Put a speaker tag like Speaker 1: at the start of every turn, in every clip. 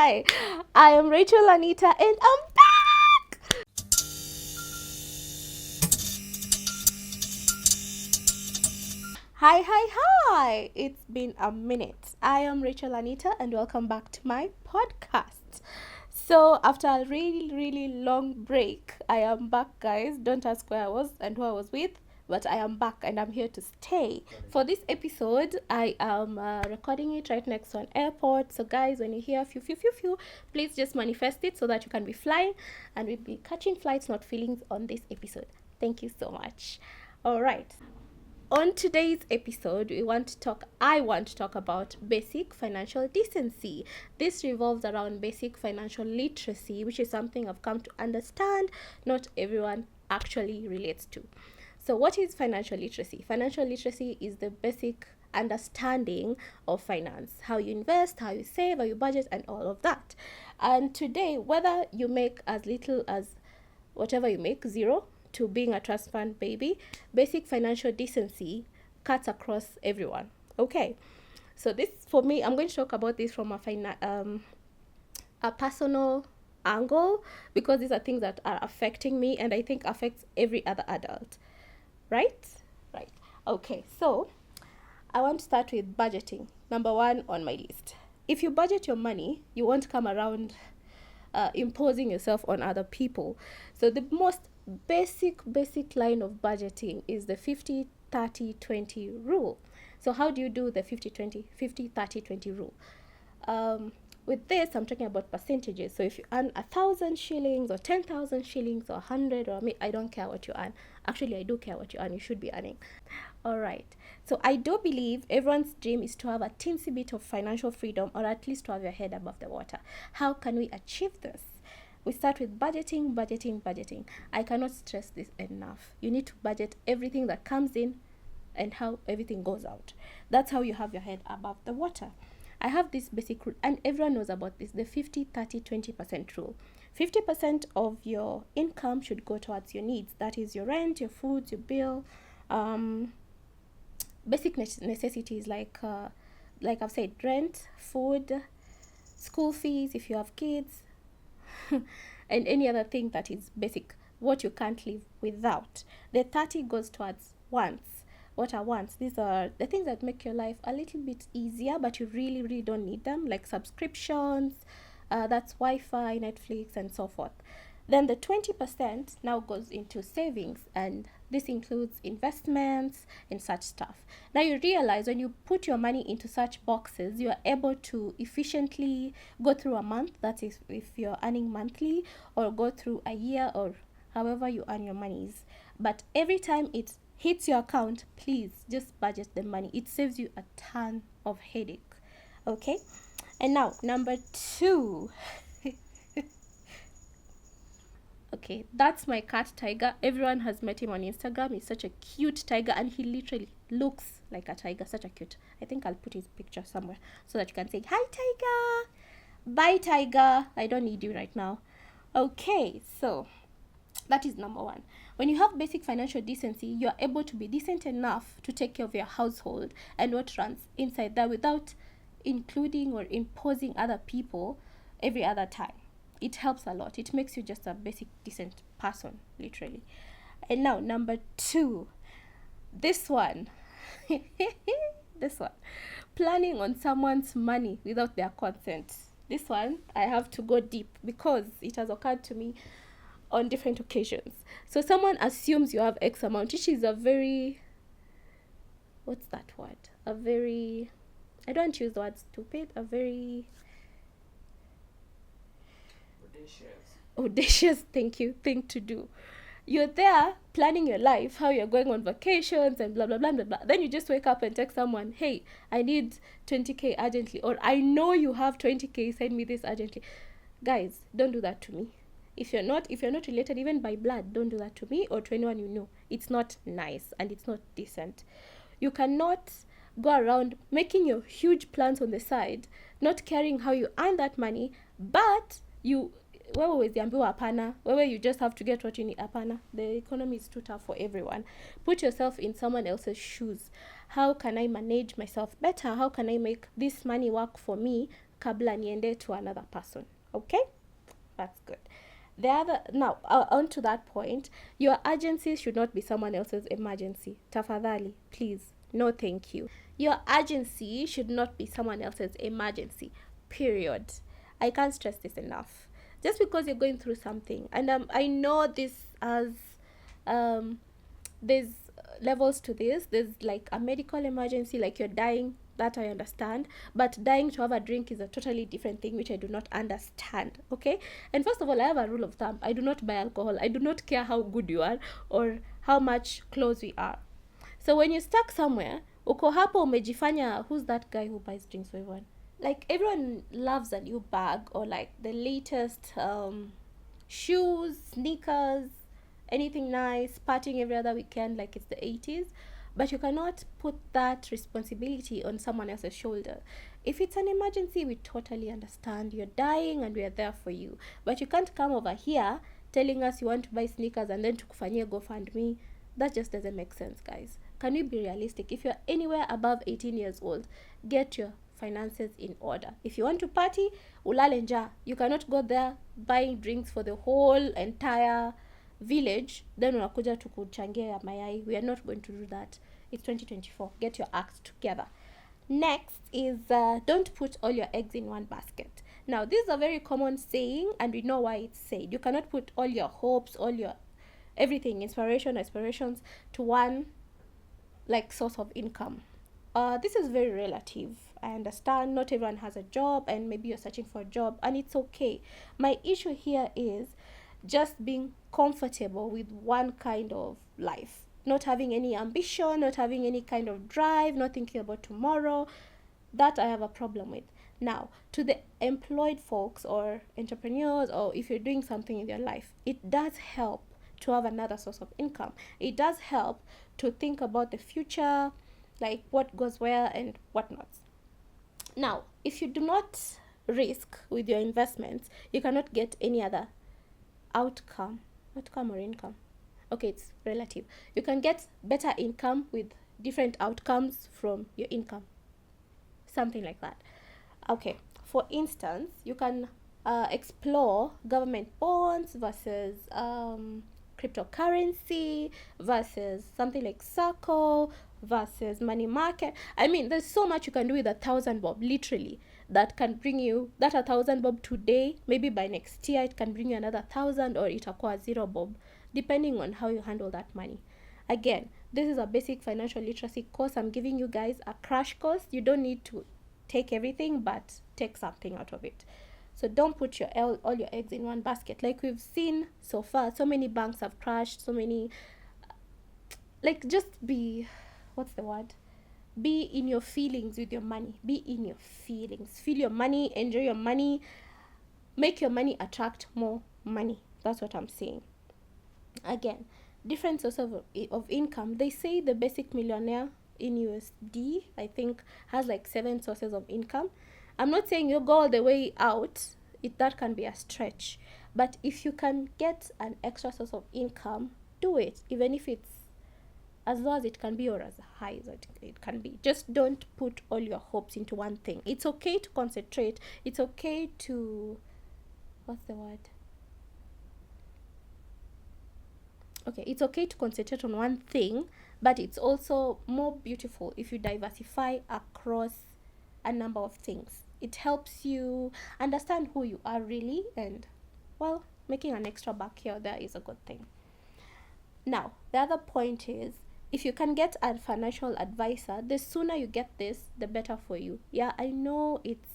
Speaker 1: Hi, I am Rachel Anita and I'm back! Hi, it's been a minute. I am Rachel Anita and welcome back to my podcast. So, after a really long break, I am back, guys. Don't ask where I was and who I was with, but I am back and I'm here to stay. For this episode, I am recording it right next to an airport. So, guys, when you hear few, please just manifest it so that you can be flying and we'll be catching flights, not feelings, on this episode. Thank you so much. All right. On today's episode, I want to talk about basic financial decency. This revolves around basic financial literacy, which is something I've come to understand not everyone actually relates to. So, what is financial literacy? Financial literacy is the basic understanding of finance, how you invest, how you save, how you budget, and all of that. And today, whether you make as little as whatever you make, zero, to being a trust fund baby, basic financial decency cuts across everyone. Okay, so this, for me, I'm going to talk about this from a personal angle, because these are things that are affecting me and I think affects every other adult. Right? Right. Okay, so I want to start with budgeting. Number one on my list. If you budget your money, you won't come around imposing yourself on other people. So the most basic line of budgeting is the 50-30-20 rule. So how do you do the 50-30-20 rule? With this, I'm talking about percentages. So if you earn 1,000 shillings or 10,000 shillings or 100, or I don't care what you earn. Actually, I do care what you earn. You should be earning. All right. So I do believe everyone's dream is to have a teensy bit of financial freedom, or at least to have your head above the water. How can we achieve this? We start with budgeting. I cannot stress this enough. You need to budget everything that comes in and how everything goes out. That's how you have your head above the water. I have this basic rule, and everyone knows about this, the 50-30-20% rule. 50% of your income should go towards your needs. That is your rent, your food, your bill, basic necessities like I've said, rent, food, school fees if you have kids, and any other thing that is basic, what you can't live without. The 30 goes towards wants. What are wants? These are the things that make your life a little bit easier, but you really don't need them, like subscriptions, that's Wi-Fi, Netflix, and so forth. Then the 20% now goes into savings, and this includes investments and such stuff. Now you realize when you put your money into such boxes, you are able to efficiently go through a month, that is if you're earning monthly, or go through a year, or however you earn your monies. But every time it hits your account, please just budget the money. It saves you a ton of headache. Okay? And now, number 2. Okay, that's my cat Tiger. Everyone has met him on Instagram. He's such a cute tiger, and he literally looks like a tiger. Such a cute. I think I'll put his picture somewhere so that you can say, "Hi, Tiger." Bye, Tiger. I don't need you right now. Okay, so that is number 1. When you have basic financial decency, you are able to be decent enough to take care of your household and what runs inside that without including or imposing other people every other time. It helps a lot. It makes you just a basic decent person, literally. And now, number 2. This one. This one. Planning on someone's money without their consent. This one, I have to go deep because it has occurred to me on different occasions. So someone assumes you have X amount, which is a very, what's that word? A very, I don't use the word stupid, a very audacious thank you thing to do. You're there planning your life, how you're going on vacations and blah blah blah blah blah. Then you just wake up and text someone, "Hey, I need 20k urgently," or "I know you have 20k, send me this urgently." Guys, don't do that to me. If you're not related even by blood, don't do that to me or to anyone you know. It's not nice and it's not decent. You cannot go around making your huge plans on the side, not caring how you earn that money, but wewe you just have to get what you need. Apana, the economy is too tough for everyone. Put yourself in someone else's shoes. How can I manage myself better? How can I make this money work for me kabla niende to another person. Okay, that's good. The other now, on to that point, your urgency should not be someone else's emergency. Tafadhali, please, no thank you. Your urgency should not be someone else's emergency. Period. I can't stress this enough. Just because you're going through something, and I know this as um, there's levels to this. There's like a medical emergency, like you're dying, that I understand, but dying to have a drink is a totally different thing, which I do not understand. Okay, and first of all, I have a rule of thumb: I do not buy alcohol. I do not care how good you are or how much close we are. So when you're stuck somewhere, uko hapo umejifanya, who's that guy who buys drinks for everyone? Like everyone loves a new bag or like the latest shoes, sneakers, anything nice, partying every other weekend like it's the 80s. But you cannot put that responsibility on someone else's shoulder. If it's an emergency, we totally understand. You're dying and we are there for you. But you can't come over here telling us you want to buy sneakers and then to kufanyia GoFundMe. That just doesn't make sense, guys. Can we be realistic? If you're anywhere above 18 years old, get your finances in order. If you want to party, ulale nja. You cannot go there buying drinks for the whole entire village, then unakuja tukuchangia ya mayai. We are not going to do that. It's 2024. Get your act together. Next is don't put all your eggs in one basket. Now, this is a very common saying, and we know why it's said. You cannot put all your hopes, all your everything, inspiration, aspirations to one like source of income. This is very relative. I understand not everyone has a job, and maybe you're searching for a job, and it's okay. My issue here is just being comfortable with one kind of life, not having any ambition, not having any kind of drive, not thinking about tomorrow. That I have a problem with. Now, to the employed folks or entrepreneurs, or if you're doing something in your life, it does help to have another source of income. It does help to think about the future, like what goes where and what not. Now, if you do not risk with your investments, you cannot get any other outcome or income. Okay, it's relative. You can get better income with different outcomes from your income, something like that. Okay, for instance, you can explore government bonds versus cryptocurrency versus something like circle versus money market. I mean, there's so much you can do with 1,000 bob, literally, that can bring you that 1,000 bob today. Maybe by next year it can bring you another 1,000, or itakuwa 0 bob, depending on how you handle that money. Again, this is a basic financial literacy course. I'm giving you guys a crash course. You don't need to take everything, but take something out of it. So don't put all your eggs in one basket. Like we've seen so far, so many banks have crashed, so many, like, just be, what's the word? Be in your feelings with your money. Be in your feelings. Feel your money, enjoy your money, make your money attract more money. That's what I'm saying. Again, different sources of income. They say the basic millionaire in USD, I think, has like 7 sources of income. I'm not saying you go all the way out. That can be a stretch. But if you can get an extra source of income, do it. Even if it's as low as it can be or as high as it can be. Just don't put all your hopes into one thing. It's okay to concentrate. It's okay to... What's the word? Okay, it's okay to concentrate on one thing, but it's also more beautiful if you diversify across a number of things. It helps you understand who you are really, and, well, making an extra buck here or there is a good thing. Now, the other point is, if you can get a financial advisor, the sooner you get this, the better for you. Yeah, I know it's...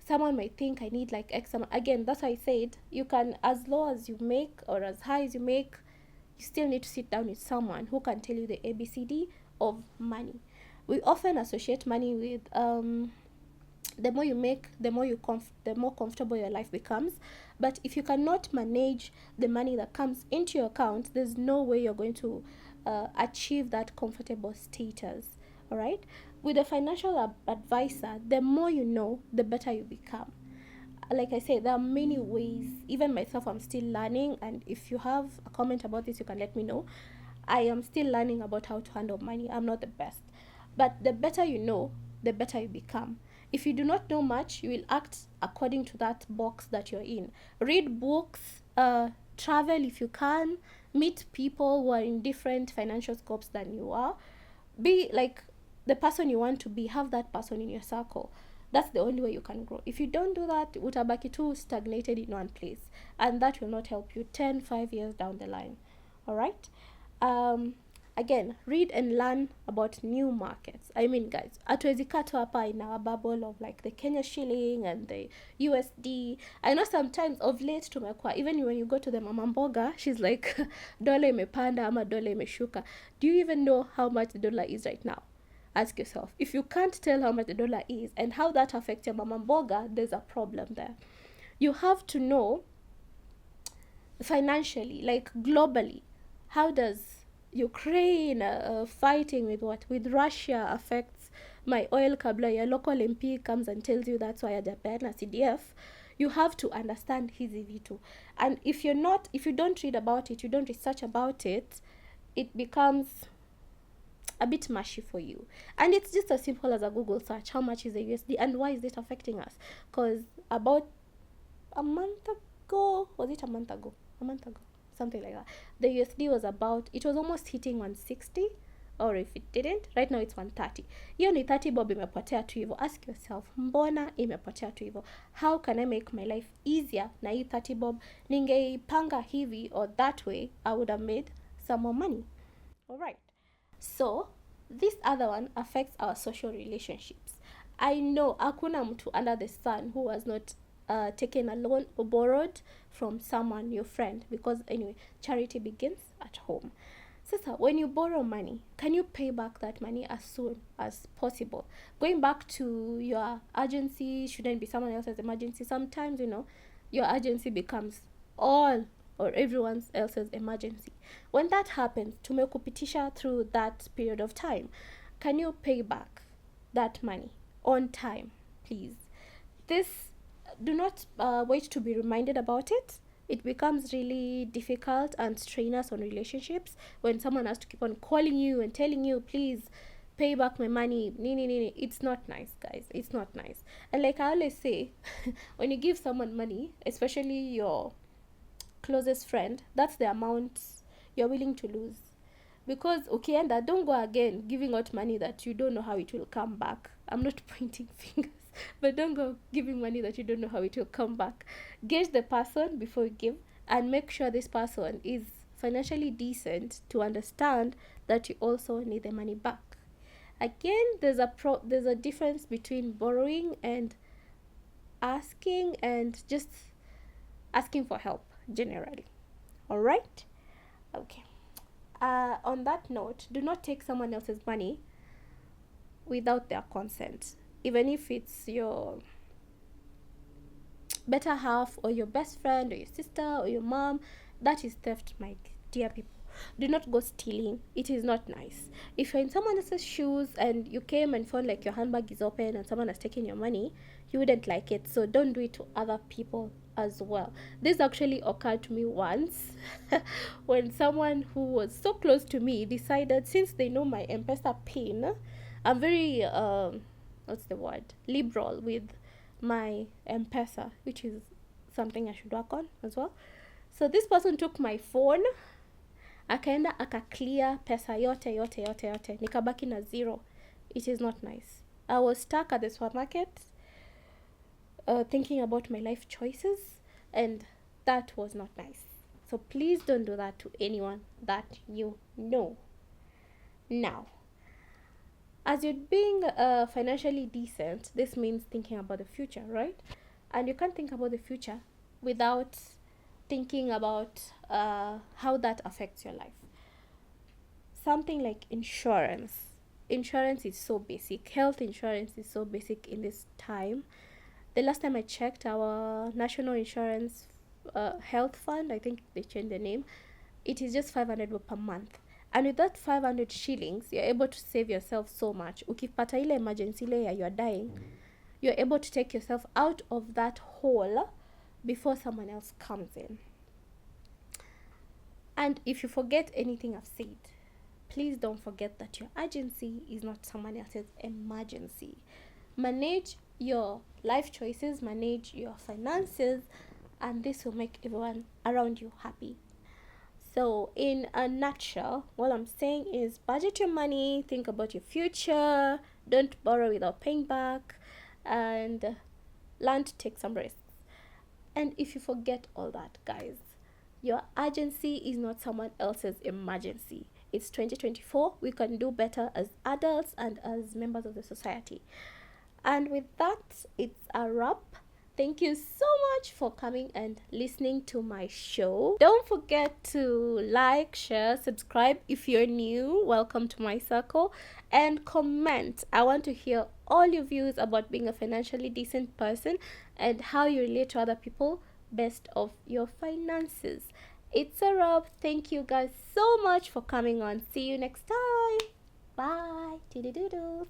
Speaker 1: Someone might think I need like X amount. Again, that's why I said you can, as low as you make or as high as you make, you still need to sit down with someone who can tell you the ABCD of money. We often associate money with the more you make, the more comfortable your life becomes. But if you cannot manage the money that comes into your account, there's no way you're going to achieve that comfortable status. All right? With a financial advisor, the more you know, the better you become. Like I said, there are many ways. Even myself, I'm still learning. And if you have a comment about this, you can let me know. I am still learning about how to handle money. I'm not the best. But the better you know, the better you become. If you do not know much, you will act according to that box that you're in. Read books, travel if you can, meet people who are in different financial scopes than you are. Be like the person you want to be, have that person in your circle. That's the only way you can grow. If you don't do that, utabaki too stagnated in one place, and that will not help you 5 years down the line. All right. um Again, read and learn about new markets. I mean, guys, hatuwezi kaa tu hapa in our bubble of like the Kenya shilling and the USD. I know sometimes of late tumekuwa, even when you go to the mama mboga, she's like dola imepanda ama dola imeshuka. Do you even know how much the dollar is right now? Ask yourself. If you can't tell how much the dollar is and how that affects your mama mboga, there's a problem there. You have to know financially, like globally, how does Ukraine fighting with what? With Russia affects my oil kabla your local MP comes and tells you that's why hajapeana CDF. You have to understand hizi vitu. And if you don't read about it, you don't research about it, it becomes a bit mushy for you. And it's just as simple as a Google search. How much is the USD and why is it affecting us? Because about a month ago, was it a month ago? A month ago, something like that. The USD was almost hitting 160, or if it didn't, right now it's 130. Hiyo ni 30 bob imepotea tu hivyo. Ask yourself, mbona imepotea tu hivyo? How can I make my life easier na hii 30 bob? Ningeipanga hivi or that way, I would have made some more money. Alright. So, this other one affects our social relationships. I know hakuna mtu under the sun who has not taken a loan or borrowed from someone, your friend, because anyway, charity begins at home. Sister, when you borrow money, can you pay back that money as soon as possible? Going back to your agency shouldn't be someone else's emergency. Sometimes, your agency becomes all or everyone else's emergency. When that happens, tumekupitisha through that period of time. Can you pay back that money on time, please? Do not wait to be reminded about it. It becomes really difficult and strenuous on relationships when someone has to keep on calling you and telling you, please pay back my money. It's not nice, guys. It's not nice. And like I always say, when you give someone money, especially your closest friend, that's the amount you're willing to lose. Because ukienda, don't go again giving out money that you don't know how it will come back. I'm not pointing fingers, but don't go giving money that you don't know how it will come back. Gauge the person before you give, and make sure this person is financially decent to understand that you also need the money back. Again, there's a difference between borrowing and asking, and just asking for help generally. All right? Okay. On that note, do not take someone else's money without their consent. Even if it's your better half or your best friend or your sister or your mom, that is theft, my dear people. Do not go stealing. It is not nice. If you're in someone else's shoes and you came and found like your handbag is open and someone has taken your money, you wouldn't like it. So don't do it to other people as well. This actually occurred to me once when someone who was so close to me decided, since they know my M-Pesa pin, I'm very liberal with my M-Pesa, which is something I should work on as well. So this person took my phone, akaenda akaclear pesa yote, nikabaki na zero. It is not nice. I was stuck at the supermarket thinking about my life choices, and that was not nice. So please don't do that to anyone that you know. Now, as you're being financially decent, this means thinking about the future, right? And you can't think about the future without thinking about how that affects your life. Something like insurance. Insurance is so basic. Health insurance is so basic in this time. The last time I checked, our national insurance health fund, I think they changed the name, it is just 500 per month. And with that 500 shillings, you're able to save yourself so much. Ukipata ile emergency layer, you're dying, you're able to take yourself out of that hole before someone else comes in. And if you forget anything I've said, please don't forget that your agency is not someone else's emergency. Manage your life choices, manage your finances, and this will make everyone around you happy. So, in a nutshell, what I'm saying is budget your money, think about your future, don't borrow without paying back, and learn to take some risks. And if you forget all that, guys, your urgency is not someone else's emergency. It's 2024. We can do better as adults and as members of the society. And with that, it's a wrap. Thank you so much for coming and listening to my show. Don't forget to like, share, subscribe if you're new. Welcome to my circle. And comment. I want to hear all your views about being a financially decent person and how you relate to other people based off your finances. It's a wrap. Thank you guys so much for coming on. See you next time. Bye. Doo-doo-doo-doo.